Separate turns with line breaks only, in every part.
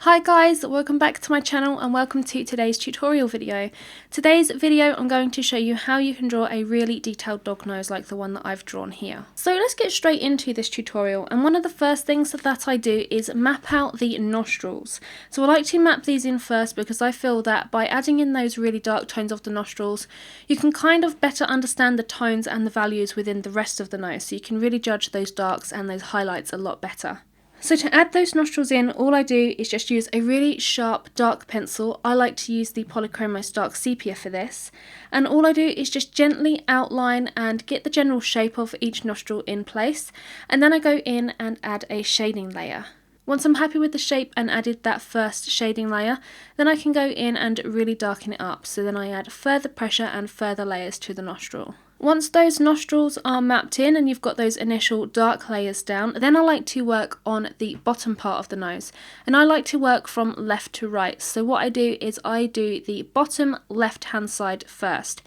Hi guys, welcome back to my channel and welcome to today's tutorial video. Today's video I'm going to show you how you can draw a really detailed dog nose like the one that I've drawn here. So let's get straight into this tutorial, and one of the first things that I do is map out the nostrils. So I like to map these in first because I feel that by adding in those really dark tones of the nostrils you can kind of better understand the tones and the values within the rest of the nose, so you can really judge those darks and those highlights a lot better. So to add those nostrils in, all I do is just use a really sharp dark pencil. I like to use the Polychromos Dark Sepia for this, and all I do is just gently outline and get the general shape of each nostril in place, and then I go in and add a shading layer. Once I'm happy with the shape and added that first shading layer, then I can go in and really darken it up, so then I add further pressure and further layers to the nostril. Once those nostrils are mapped in and you've got those initial dark layers down, then I like to work on the bottom part of the nose, and I like to work from left to right. So what I do is I do the bottom left hand side first.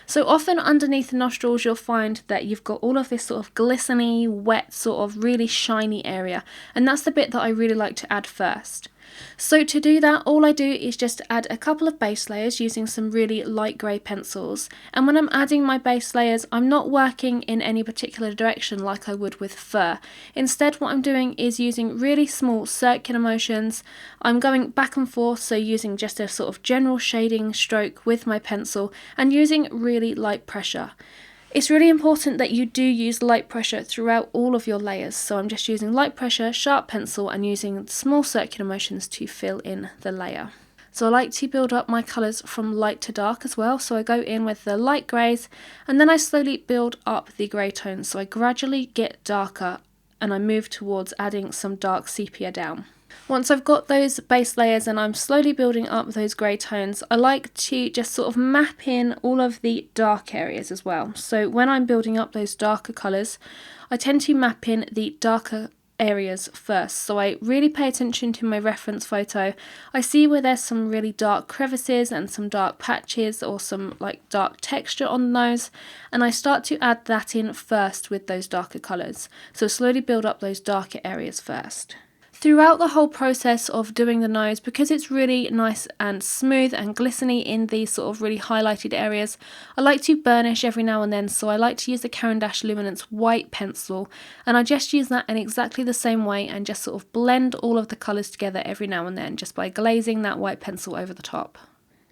So often underneath the nostrils you'll find that you've got all of this sort of glistening, wet, sort of really shiny area, and that's the bit that I really like to add first. So to do that, all I do is just add a couple of base layers using some really light grey pencils, and when I'm adding my base layers I'm not working in any particular direction like I would with fur. Instead what I'm doing is using really small circular motions. I'm going back and forth, so using just a sort of general shading stroke with my pencil and using really light pressure. It's really important that you do use light pressure throughout all of your layers, so I'm just using light pressure, sharp pencil and using small circular motions to fill in the layer. So I like to build up my colours from light to dark as well, so I go in with the light greys and then I slowly build up the grey tones, so I gradually get darker and I move towards adding some dark sepia down. Once I've got those base layers and I'm slowly building up those grey tones, I like to just sort of map in all of the dark areas as well. So when I'm building up those darker colours, I tend to map in the darker areas first. So I really pay attention to my reference photo. I see where there's some really dark crevices and some dark patches or some like dark texture on the nose, and I start to add that in first with those darker colours. So slowly build up those darker areas first. Throughout the whole process of doing the nose, because it's really nice and smooth and glistening in these sort of really highlighted areas, I like to burnish every now and then, so I like to use the Caran d'Ache Luminance white pencil, and I just use that in exactly the same way and just sort of blend all of the colours together every now and then just by glazing that white pencil over the top.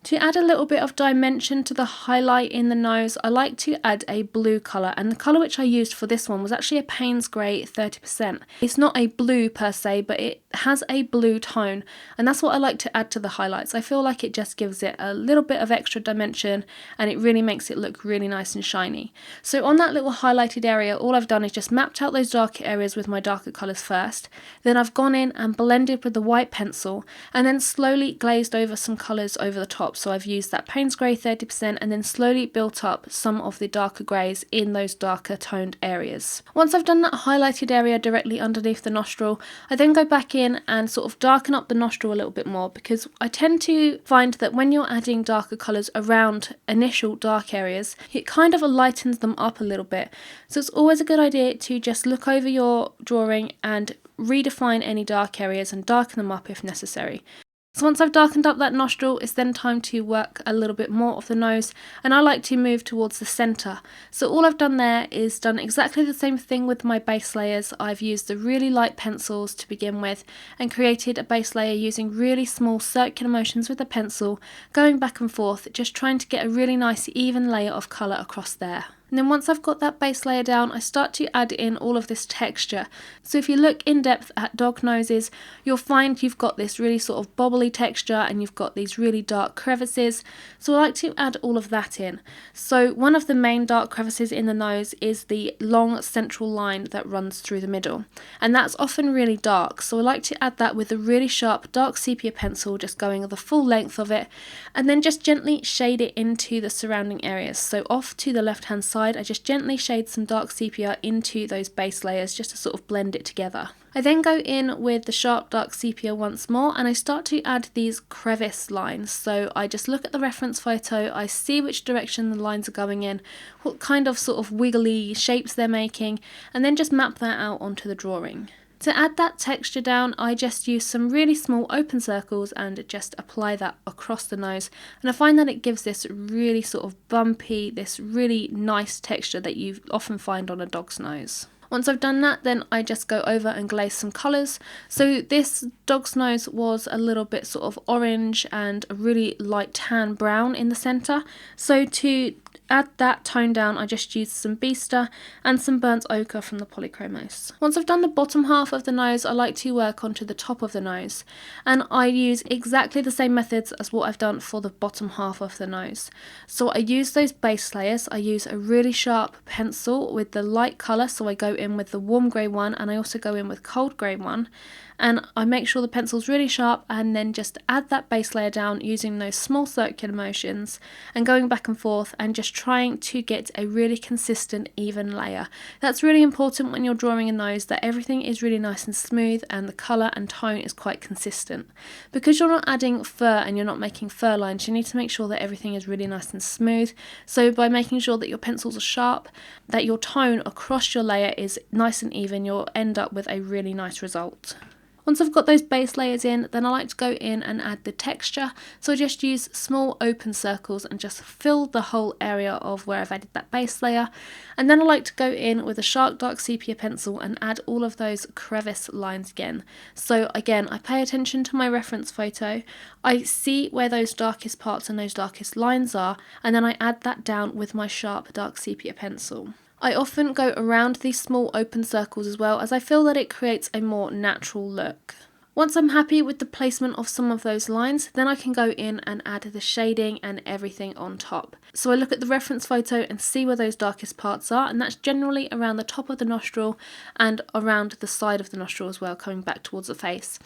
To add a little bit of dimension to the highlight in the nose, I like to add a blue colour, and the colour which I used for this one was actually a Payne's Grey 30%. It's not a blue per se, but it has a blue tone, and that's what I like to add to the highlights. I feel like it just gives it a little bit of extra dimension and it really makes it look really nice and shiny. So on that little highlighted area, all I've done is just mapped out those darker areas with my darker colours first, then I've gone in and blended with the white pencil and then slowly glazed over some colours over the top. So I've used that Payne's Grey 30% and then slowly built up some of the darker greys in those darker toned areas. Once I've done that highlighted area directly underneath the nostril, I then go back in and sort of darken up the nostril a little bit more, because I tend to find that when you're adding darker colours around initial dark areas, it kind of lightens them up a little bit. So it's always a good idea to just look over your drawing and redefine any dark areas and darken them up if necessary. So once I've darkened up that nostril, it's then time to work a little bit more of the nose, and I like to move towards the centre. So all I've done there is done exactly the same thing with my base layers. I've used the really light pencils to begin with and created a base layer using really small circular motions with the pencil, going back and forth, just trying to get a really nice even layer of colour across there. And then once I've got that base layer down, I start to add in all of this texture. So if you look in depth at dog noses, you'll find you've got this really sort of bobbly texture and you've got these really dark crevices. So I like to add all of that in. So one of the main dark crevices in the nose is the long central line that runs through the middle, and that's often really dark. So I like to add that with a really sharp dark sepia pencil, just going the full length of it, and then just gently shade it into the surrounding areas. So off to the left hand side, I just gently shade some dark sepia into those base layers just to sort of blend it together. I then go in with the sharp dark sepia once more and I start to add these crevice lines. So I just look at the reference photo, I see which direction the lines are going in, what kind of sort of wiggly shapes they're making, and then just map that out onto the drawing. To add that texture down, I just use some really small open circles and just apply that across the nose, and I find that it gives this really sort of bumpy, this really nice texture that you often find on a dog's nose. Once I've done that, then I just go over and glaze some colours. So this dog's nose was a little bit sort of orange and a really light tan brown in the centre. So to add that tone down, I just used some Beaster and some burnt ochre from the Polychromos. Once I've done the bottom half of the nose, I like to work onto the top of the nose, and I use exactly the same methods as what I've done for the bottom half of the nose. So I use those base layers. I use a really sharp pencil with the light colour, so I go in with the warm grey one, and I also go in with cold grey one, and I make sure the pencil's really sharp, and then just add that base layer down using those small circular motions and going back and forth and just trying to get a really consistent, even layer. That's really important when you're drawing a nose, that everything is really nice and smooth and the colour and tone is quite consistent. Because you're not adding fur and you're not making fur lines, you need to make sure that everything is really nice and smooth. So by making sure that your pencils are sharp, that your tone across your layer is nice and even, you'll end up with a really nice result. Once I've got those base layers in, then I like to go in and add the texture. So I just use small open circles and just fill the whole area of where I've added that base layer. And then I like to go in with a sharp dark sepia pencil and add all of those crevice lines again. So again, I pay attention to my reference photo. I see where those darkest parts and those darkest lines are, and then I add that down with my sharp dark sepia pencil. I often go around these small open circles as well, as I feel that it creates a more natural look. Once I'm happy with the placement of some of those lines, then I can go in and add the shading and everything on top. So I look at the reference photo and see where those darkest parts are, and that's generally around the top of the nostril and around the side of the nostril as well, coming back towards the face.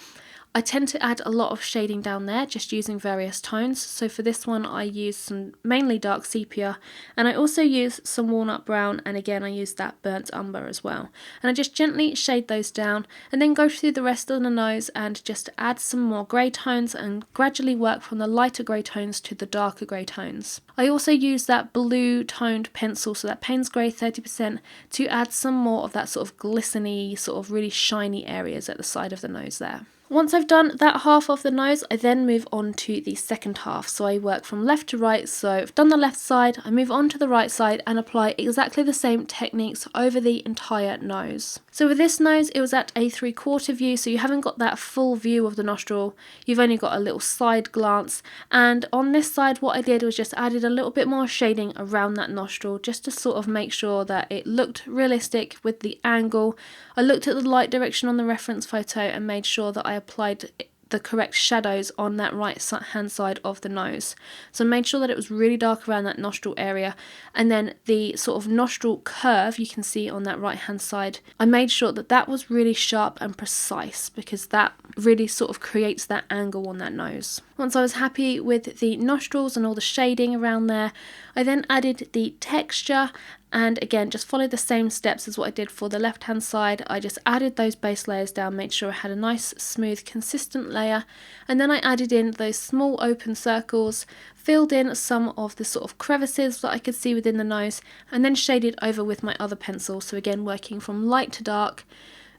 I tend to add a lot of shading down there, just using various tones. So for this one I use some mainly dark sepia, and I also use some walnut brown, and again I use that burnt umber as well. And I just gently shade those down and then go through the rest of the nose and just add some more grey tones and gradually work from the lighter grey tones to the darker grey tones. I also use that blue toned pencil, so that Payne's Grey 30%, to add some more of that sort of glistening, sort of really shiny areas at the side of the nose there. Once I've done that half of the nose, I then move on to the second half. So I work from left to right. So I've done the left side, I move on to the right side and apply exactly the same techniques over the entire nose. So with this nose, it was at a 3/4 view, so you haven't got that full view of the nostril, you've only got a little side glance. And on this side, what I did was just added a little bit more shading around that nostril, just to sort of make sure that it looked realistic with the angle. I looked at the light direction on the reference photo and made sure that I applied the correct shadows on that right hand side of the nose. So I made sure that it was really dark around that nostril area, and then the sort of nostril curve you can see on that right hand side, I made sure that that was really sharp and precise, because that really sort of creates that angle on that nose. Once I was happy with the nostrils and all the shading around there, I then added the texture, and again just followed the same steps as what I did for the left hand side. I just added those base layers down, made sure I had a nice smooth consistent layer, and then I added in those small open circles, filled in some of the sort of crevices that I could see within the nose, and then shaded over with my other pencil. So again, working from light to dark,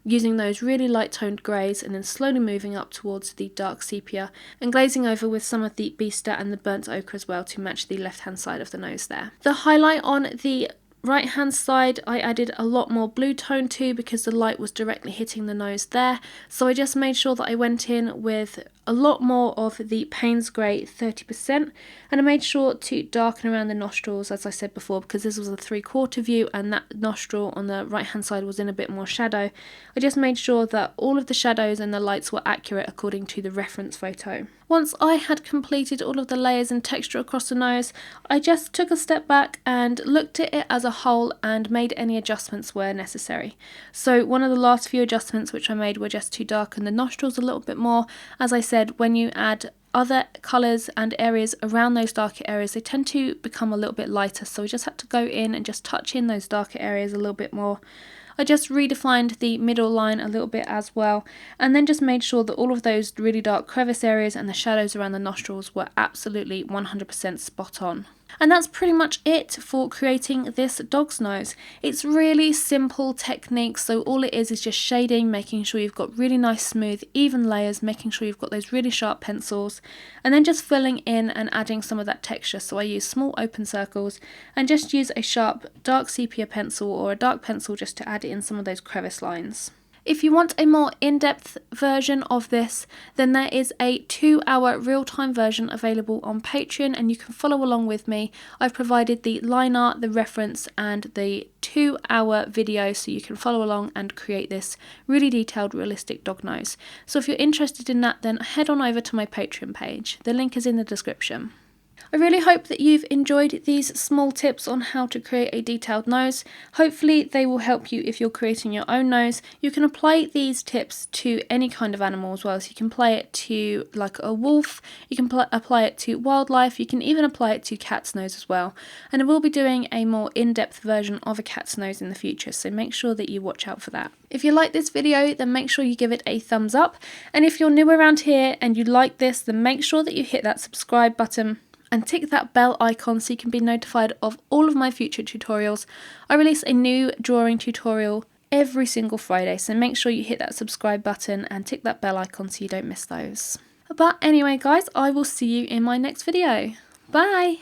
using those really light toned greys, and then slowly moving up towards the dark sepia and glazing over with some of the Beaster and the burnt ochre as well to match the left hand side of the nose there. The highlight on the right hand side I added a lot more blue tone to, because the light was directly hitting the nose there. So I just made sure that I went in with a lot more of the Payne's Grey 30%, and I made sure to darken around the nostrils, as I said before, because this was a 3/4 view and that nostril on the right hand side was in a bit more shadow. I just made sure that all of the shadows and the lights were accurate according to the reference photo. Once I had completed all of the layers and texture across the nose, I just took a step back and looked at it as a whole and made any adjustments where necessary. So one of the last few adjustments which I made were just to darken the nostrils a little bit more. As I said, when you add other colours and areas around those darker areas, they tend to become a little bit lighter, so we just had to go in and just touch in those darker areas a little bit more. I just redefined the middle line a little bit as well, and then just made sure that all of those really dark crevice areas and the shadows around the nostrils were absolutely 100% spot on. And that's pretty much it for creating this dog's nose. It's really simple technique, so all it is just shading, making sure you've got really nice smooth even layers, making sure you've got those really sharp pencils, and then just filling in and adding some of that texture. So I use small open circles and just use a sharp dark sepia pencil or a dark pencil just to add in some of those crevice lines. If you want a more in-depth version of this, then there is a 2-hour real-time version available on Patreon, and you can follow along with me. I've provided the line art, the reference, and the 2-hour video so you can follow along and create this really detailed, realistic dog nose. So if you're interested in that, then head on over to my Patreon page. The link is in the description. I really hope that you've enjoyed these small tips on how to create a detailed nose. Hopefully they will help you if you're creating your own nose. You can apply these tips to any kind of animal as well. So you can apply it to like a wolf, you can apply it to wildlife, you can even apply it to cat's nose as well. And I will be doing a more in-depth version of a cat's nose in the future, so make sure that you watch out for that. If you like this video, then make sure you give it a thumbs up. And if you're new around here and you like this, then make sure that you hit that subscribe button and tick that bell icon so you can be notified of all of my future tutorials. I release a new drawing tutorial every single Friday, so make sure you hit that subscribe button and tick that bell icon so you don't miss those. But anyway guys, I will see you in my next video. Bye!